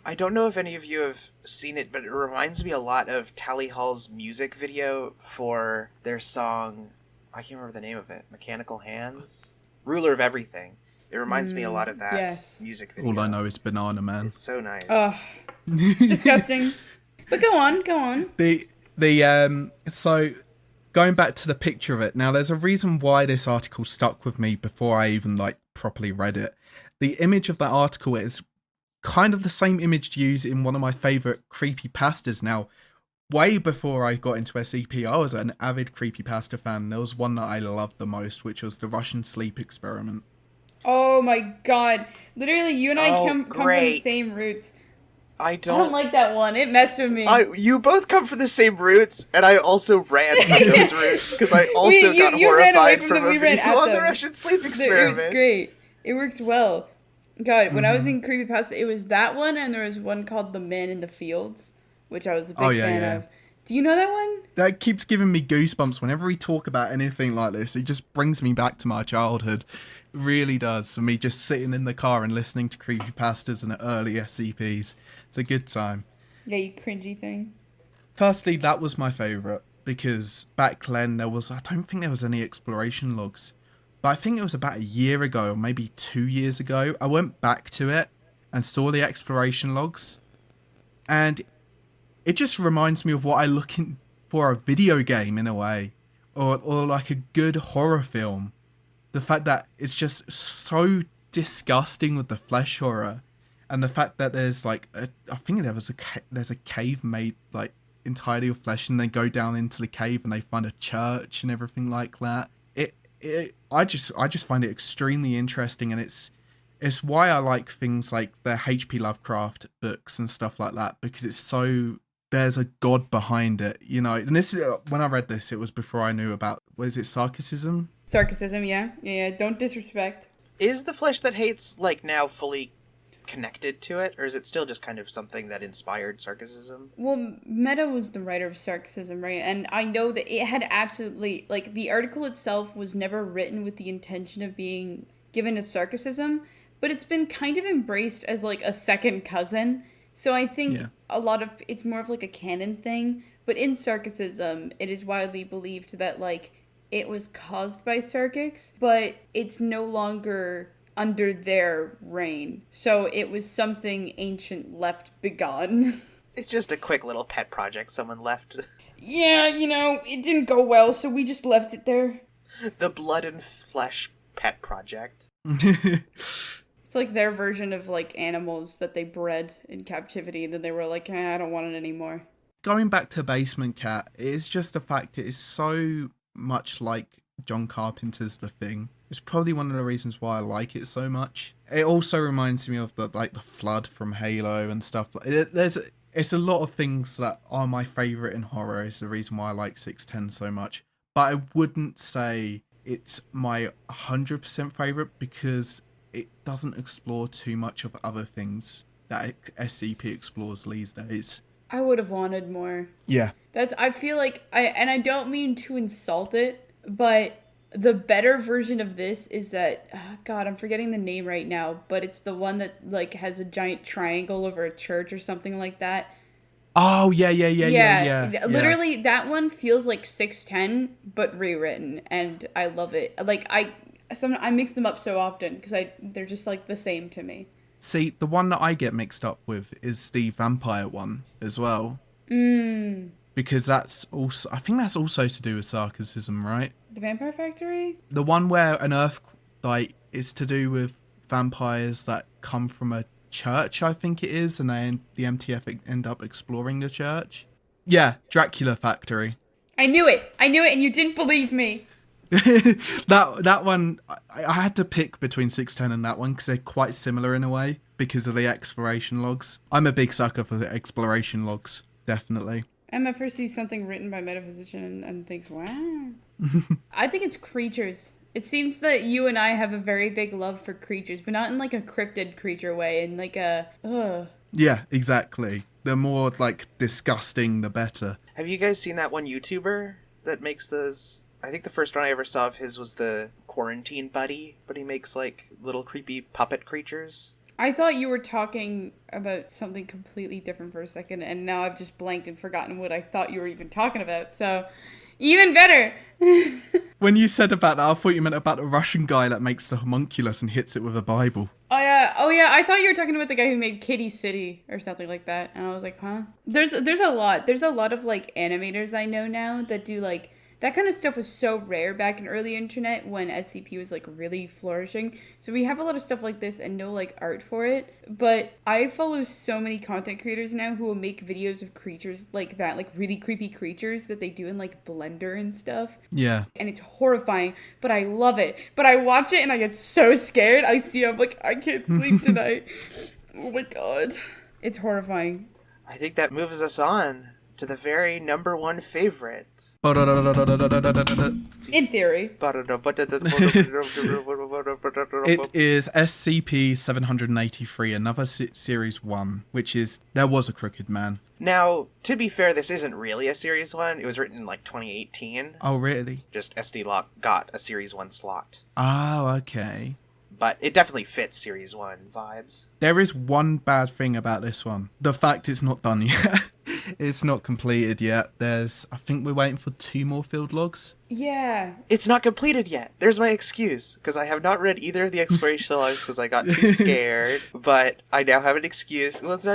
I don't know if any of you have seen it, but it reminds me a lot of Tally Hall's music video for their song, I can't remember the name of it, Mechanical Hands? Ruler of Everything. It reminds me a lot of that music video. All I know is Banana Man. It's so nice. ugh, disgusting. But go on. So going back to the picture of it, now there's a reason why this article stuck with me before I even properly read it. The image of that article is kind of the same image to use in one of my favorite creepypastas. Now, way before I got into SCP, I was an avid creepypasta fan. There was one that I loved the most, which was the Russian sleep experiment. Oh my god. Literally, you and I come from the same roots. I I don't like that one. It messed with me. You both come from the same roots, and I also ran from those roots, because I also got you ran away horrified from from them, a we ran video at on the them. Russian sleep experiment. It's great. It works well. God, when I was in Creepypasta, it was that one, and there was one called The Man in the Fields, which I was a big fan of. Do you know that one? That keeps giving me goosebumps whenever we talk about anything like this. It just brings me back to my childhood. It really does. Me just sitting in the car and listening to creepypastas and early SCPs. It's a good time. Yeah, you cringy thing. Firstly, that was my favourite, because back then I don't think there was any exploration logs. But I think it was about a year ago, or maybe 2 years ago, I went back to it and saw the exploration logs. And it just reminds me of what I look in for a video game, in a way. Or like a good horror film. The fact that it's just so disgusting with the flesh horror. And the fact that there's I think there's a cave made entirely of flesh, and they go down into the cave and they find a church and everything like that. I just find it extremely interesting, and it's why I like things like the H.P. Lovecraft books and stuff like that, because there's a god behind it, you know. And this is, when I read this, it was before I knew about, was it sarcasm? Sarcasm, yeah. Don't disrespect. Is The Flesh That Hates now fully connected to it, or is it still just kind of something that inspired sarcasm? Well, Meta was the writer of sarcasm, right? And I know that it had absolutely, the article itself was never written with the intention of being given as sarcasm, but it's been kind of embraced as a second cousin. So I think a lot of it's more of a canon thing. But in sarcasm, it is widely believed that it was caused by Sarkics, but it's no longer under their reign. So it was something ancient left begun. It's just a quick little pet project someone left. Yeah, it didn't go well, so we just left it there. The Blood and Flesh pet project. It's like their version of like animals that they bred in captivity, and then they were like, I don't want it anymore. Going back to Basement Cat, it's just the fact it is so much like John Carpenter's The Thing. It's probably one of the reasons why I like it so much. It also reminds me of the flood from Halo and stuff. It's a lot of things that are my favourite in horror. Is the reason why I like 610 so much. But I wouldn't say it's my 100% favourite because it doesn't explore too much of other things that SCP explores these days. I would have wanted more. Yeah. I feel like I don't mean to insult it, but the better version of this is that, God, I'm forgetting the name right now, but it's the one that like has a giant triangle over a church or something like that. Oh, yeah. Literally, that one feels like 610, but rewritten, and I love it. Like, I mix them up so often, because they're just, like, the same to me. See, the one that I get mixed up with is the vampire one as well. Because that's also, I think that's also to do with sarcasm, right? The Vampire Factory? The one where an earth, is to do with vampires that come from a church, I think it is, and then the MTF end up exploring the church. Yeah, Dracula Factory. I knew it, and you didn't believe me. that one, I had to pick between 610 and that one because they're quite similar in a way because of the exploration logs. I'm a big sucker for the exploration logs, definitely. Emma first sees something written by metaphysician and thinks, wow. I think it's creatures. It seems that you and I have a very big love for creatures, but not in like a cryptid creature way, in like a, ugh. Yeah, exactly. The more like disgusting, the better. Have you guys seen that one YouTuber that makes those? I think the first one I ever saw of his was the Quarantine Buddy, but he makes like little creepy puppet creatures. I thought you were talking about something completely different for a second, and now I've just blanked and forgotten what I thought you were even talking about, so even better! When you said about that, I thought you meant about the Russian guy that makes the homunculus and hits it with a Bible. Oh yeah, I thought you were talking about the guy who made Kitty City or something like that, and I was like, huh? There's a lot of like animators I know now that do like, that kind of stuff was so rare back in early internet when SCP was like really flourishing. So we have a lot of stuff like this and no like art for it. But I follow so many content creators now who will make videos of creatures like that, like really creepy creatures that they do in like Blender and stuff. Yeah. And it's horrifying, but I love it. But I watch it and I get so scared. I see I'm like, I can't sleep tonight. Oh my God. It's horrifying. I think that moves us on to the very number one favorite. In theory. It is SCP-783, another Series 1, which is There Was a Crooked Man. Now, to be fair, this isn't really a Series 1. It was written in like 2018. Oh, really? Just SD Locke got a Series 1 slot. Oh, okay. But it definitely fits Series 1 vibes. There is one bad thing about this one. The fact it's not done yet. It's not completed yet. I think we're waiting for 2 more field logs. Yeah. It's not completed yet. There's my excuse. Because I have not read either of the exploration logs because I got too scared. But I now have an excuse. Well, it's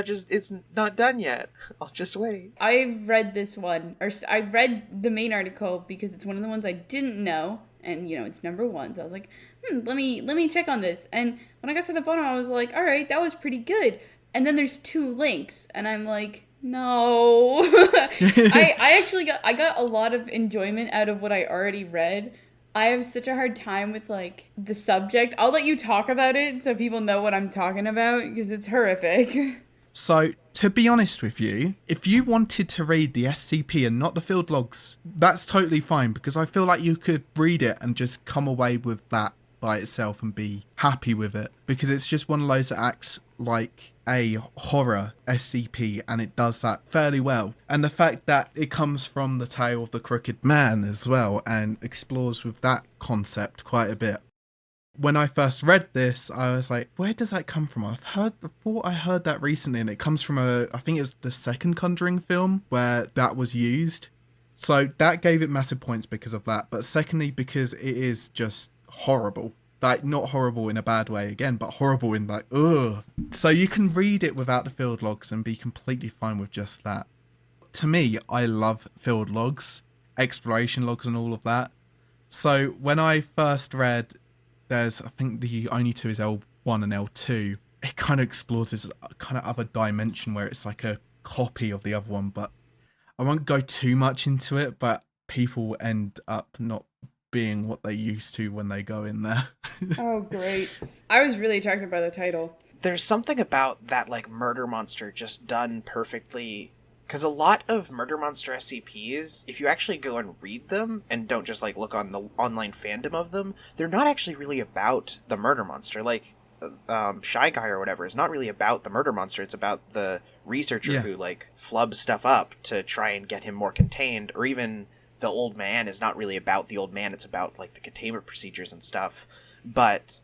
not done yet. I'll just wait. I've read this one. I read the main article because it's one of the ones I didn't know. And, it's number 1. So I was like, let me check on this. And when I got to the bottom, I was like, all right, that was pretty good. And then there's 2 links. And I'm like, no. I got a lot of enjoyment out of what I already read. I have such a hard time with like the subject. I'll let you talk about it so people know what I'm talking about because it's horrific. So, to be honest with you, if you wanted to read the SCP and not the field logs, that's totally fine because I feel like you could read it and just come away with that by itself and be happy with it because it's just one of those that acts like a horror SCP and it does that fairly well. And the fact that it comes from the tale of the Crooked Man as well and explores with that concept quite a bit. When I first read this, I was like, where does that come from? I thought I heard that recently and it comes from I think it was the second Conjuring film where that was used. So that gave it massive points because of that. But secondly, because it is just horrible. Like, not horrible in a bad way again, but horrible in like, ugh. So you can read it without the field logs and be completely fine with just that. To me, I love field logs, exploration logs and all of that. So when I first read there's, I think the only two is L1 and L2. It kind of explores this kind of other dimension where it's like a copy of the other one, but I won't go too much into it, but people end up not being what they used to when they go in there. Oh, great. I was really attracted by the title. There's something about that, like, murder monster just done perfectly. Because a lot of murder monster SCPs, if you actually go and read them and don't just, like, look on the online fandom of them, they're not actually really about the murder monster. Like, Shy Guy or whatever is not really about the murder monster. It's about the researcher who, like, flubs stuff up to try and get him more contained. Or even the old man is not really about the old man. It's about, like, the containment procedures and stuff. But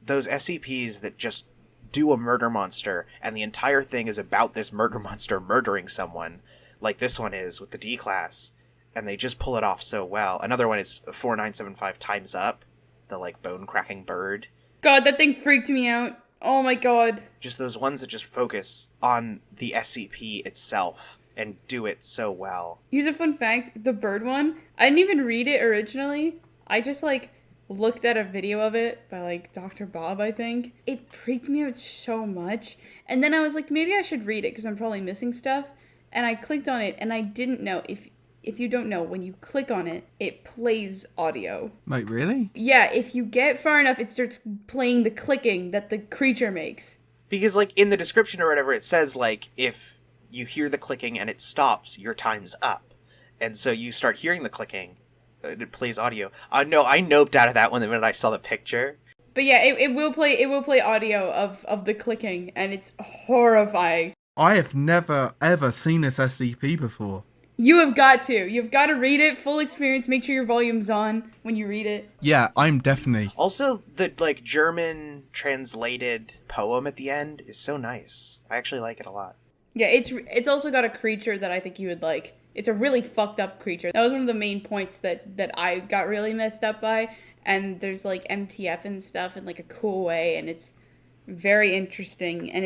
those SCPs that just do a murder monster and the entire thing is about this murder monster murdering someone, like this one is with the D class, and they just pull it off so well. Another one is 4975 Times Up, the, like, bone-cracking bird. God, that thing freaked me out. Oh my god. Just those ones that just focus on the SCP itself and do it so well. Here's a fun fact. The bird one, I didn't even read it originally. I just, like, looked at a video of it by, like, Dr. Bob, I think. It freaked me out so much. And then I was like, maybe I should read it because I'm probably missing stuff. And I clicked on it, and I didn't know. If you don't know, when you click on it, it plays audio. Like, really? Yeah, if you get far enough, it starts playing the clicking that the creature makes. Because, like, in the description or whatever, it says, like, if you hear the clicking and it stops, your time's up. And so you start hearing the clicking, it plays audio. No, I noped out of that one the minute I saw the picture. But yeah, it will play audio of the clicking, and it's horrifying. I have never, ever seen this SCP before. You have got to. You've got to read it, full experience, make sure your volume's on when you read it. Yeah, I'm definitely... Also, the, like, German translated poem at the end is so nice. I actually like it a lot. Yeah, it's also got a creature that I think you would like. It's a really fucked up creature. That was one of the main points that I got really messed up by. And there's, like, MTF and stuff in, like, a cool way, and it's very interesting, and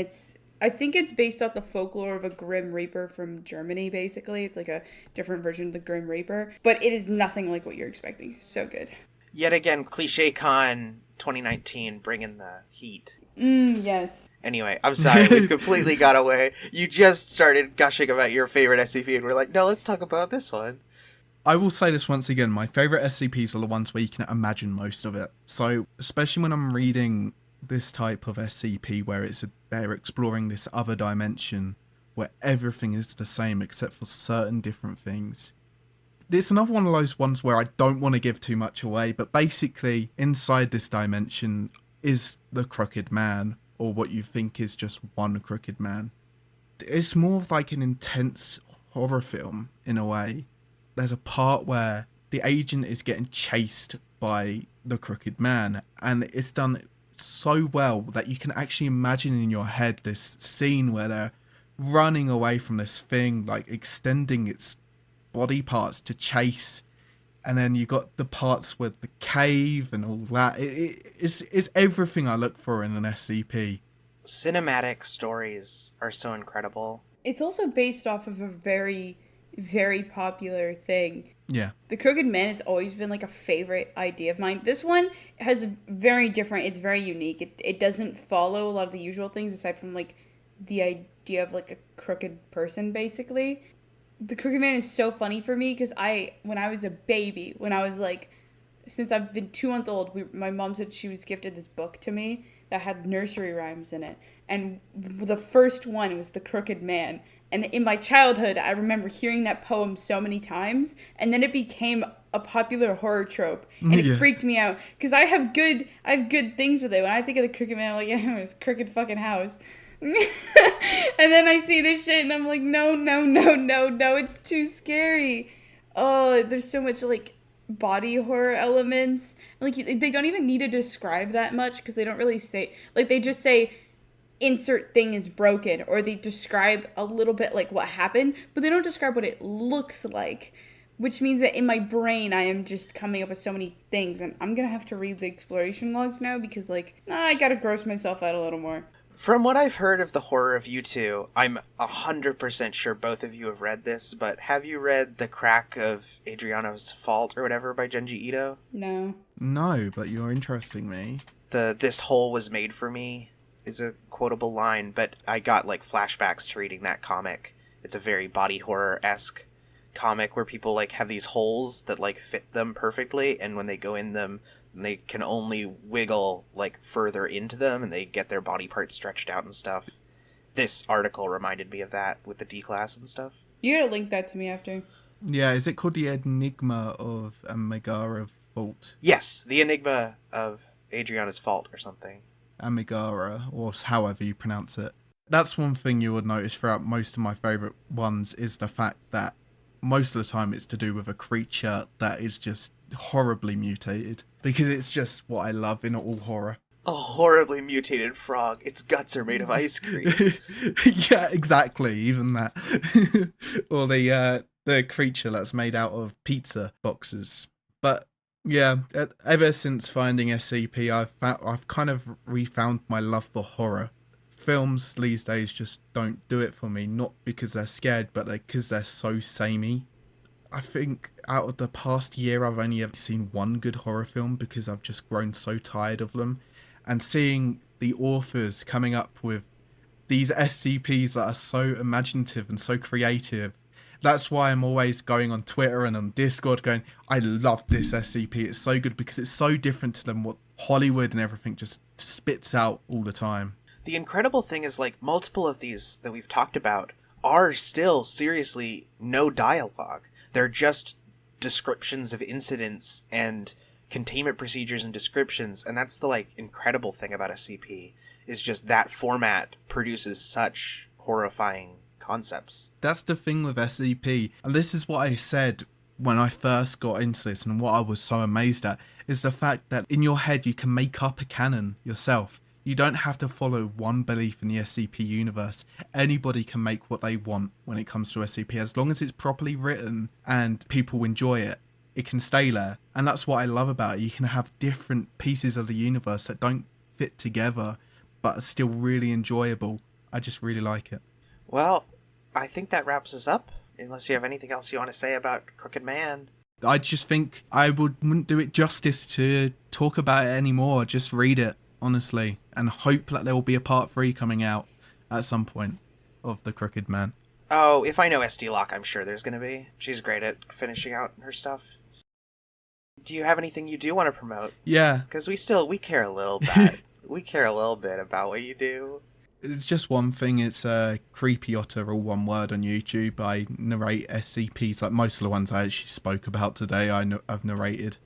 I think it's based off the folklore of a Grim Reaper from Germany, basically. It's like a different version of the Grim Reaper. But it is nothing like what you're expecting. So good. Yet again, ClichéCon 2019 bringing the heat. Yes. Anyway, I'm sorry, we've completely got away. You just started gushing about your favorite SCP, and we're like, no, let's talk about this one. I will say this once again, my favorite SCPs are the ones where you can imagine most of it. So, especially when I'm reading this type of SCP where they're exploring this other dimension where everything is the same except for certain different things. It's another one of those ones where I don't want to give too much away, but basically inside this dimension is the Crooked Man, or what you think is just one Crooked Man. It's more of like an intense horror film in a way. There's a part where the agent is getting chased by the Crooked Man, and it's done so well that you can actually imagine in your head this scene where they're running away from this thing, like extending its body parts to chase, and then you got the parts with the cave and all that. It's everything I look for in an SCP. Cinematic stories are so incredible. It's also based off of a very, very popular thing. Yeah. The Crooked Man has always been like a favorite idea of mine. This one has very different, it's very unique. It doesn't follow a lot of the usual things aside from like the idea of like a crooked person basically. The Crooked Man is so funny for me because when I was a baby, when I was like, since I've been 2 months old, my mom said she was gifted this book to me that had nursery rhymes in it. And the first one was The Crooked Man. And in my childhood, I remember hearing that poem so many times, and then it became a popular horror trope, and it freaked me out because I have good things with it. When I think of the Crooked Man, I'm like, yeah, it's crooked fucking house. And then I see this shit, and I'm like, no, it's too scary. Oh, there's so much like body horror elements. Like they don't even need to describe that much because they don't really say, like they just say insert thing is broken, or they describe a little bit like what happened, but they don't describe what it looks like, which means that in my brain I am just coming up with so many things, and I'm gonna have to read the exploration logs now because like I gotta gross myself out a little more. From what I've heard of the horror of you two, I'm 100% sure both of you have read this, but have you read The Crack of Adriano's Fault or whatever by Junji Ito? No. No, but you're interesting me. The "this hole was made for me" is a quotable line, but I got like flashbacks to reading that comic. It's a very body horror-esque comic where people like have these holes that like fit them perfectly, and when they go in them, they can only wiggle like further into them, and they get their body parts stretched out and stuff. This article reminded me of that with the D-class and stuff. You gotta link that to me after. Yeah, is it called The Enigma of Amigara Fault? Yes, The Enigma of Adriana's Fault or something. Amigara, or however you pronounce it. That's one thing you would notice throughout most of my favourite ones, is the fact that most of the time it's to do with a creature that is just horribly mutated. Because it's just what I love in all horror. A horribly mutated frog. Its guts are made of ice cream. Yeah, exactly, even that. Or the creature that's made out of pizza boxes. But yeah, ever since finding SCP, I've kind of refound my love for horror. Films these days just don't do it for me, not because they're scared, but because they're so samey. I think out of the past year, I've only ever seen one good horror film because I've just grown so tired of them. And seeing the authors coming up with these SCPs that are so imaginative and so creative, that's why I'm always going on Twitter and on Discord going, I love this SCP, it's so good, because it's so different to them what Hollywood and everything just spits out all the time. The incredible thing is, like, multiple of these that we've talked about are still seriously no dialogue. They're just descriptions of incidents and containment procedures and descriptions, and that's the, like, incredible thing about SCP, is just that format produces such horrifying concepts. That's the thing with SCP, and this is what I said when I first got into this, and what I was so amazed at, is the fact that in your head you can make up a canon yourself. You don't have to follow one belief in the SCP universe. Anybody can make what they want when it comes to SCP. As long as it's properly written and people enjoy it, it can stay there. And that's what I love about it. You can have different pieces of the universe that don't fit together, but are still really enjoyable. I just really like it. Well, I think that wraps us up, unless you have anything else you want to say about Crooked Man. I just think I wouldn't do it justice to talk about it anymore. Just read it, honestly, and hope that there will be a part 3 coming out at some point of The Crooked Man. Oh, if I know SD Locke, I'm sure there's going to be. She's great at finishing out her stuff. Do you have anything you do want to promote? Yeah. Because we care a little bit. We care a little bit about what you do. It's just one thing. It's CreepyOtter, all one word, on YouTube. I narrate SCPs, like most of the ones I actually spoke about today. I've narrated.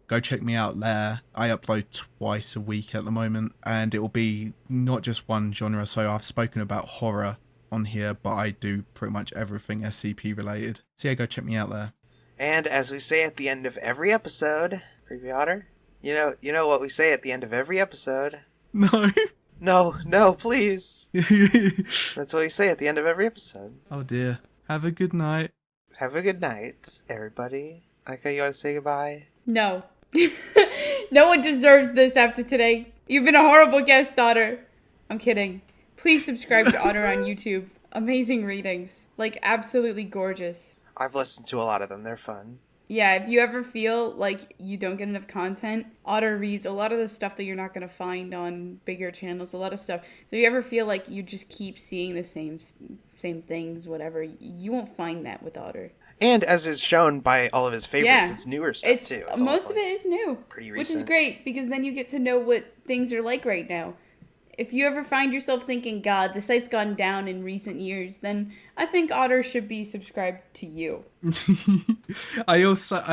Go check me out there. I upload twice a week at the moment, and it will be not just one genre. So I've spoken about horror on here, but I do pretty much everything SCP related. So yeah, go check me out there. And as we say at the end of every episode, CreepyOtter, you know what we say at the end of every episode? No. No, please. That's what we say at the end of every episode. Oh dear. Have a good night. Have a good night, everybody. Aika, you want to say goodbye? No. No one deserves this after today. You've been a horrible guest, Otter. I'm kidding. Please subscribe to Otter on YouTube. Amazing readings. Like, absolutely gorgeous. I've listened to a lot of them. They're fun. Yeah, if you ever feel like you don't get enough content, Otter reads a lot of the stuff that you're not going to find on bigger channels, a lot of stuff. So if you ever feel like you just keep seeing the same things, whatever, you won't find that with Otter. And as is shown by all of his favorites, it's newer stuff too. It's most of it is new. Pretty recent. Which is great, because then you get to know what things are like right now. If you ever find yourself thinking, God, the site's gone down in recent years, then I think Otter should be subscribed to you. I also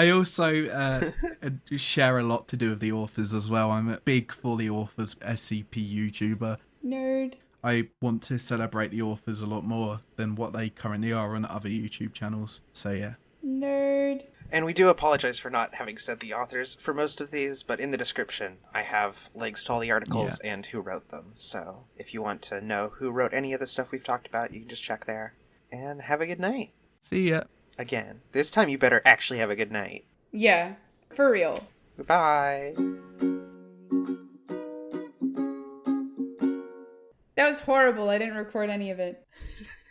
share a lot to do with the authors as well. I'm a big For the Authors SCP YouTuber. Nerd. I want to celebrate the authors a lot more than what they currently are on other YouTube channels. So yeah. Nerd. And we do apologize for not having said the authors for most of these, but in the description I have links to all the articles and who wrote them. So if you want to know who wrote any of the stuff we've talked about, you can just check there. And have a good night. See ya. Again, this time you better actually have a good night. Yeah, for real. Goodbye. That That was horrible. I didn't record any of it.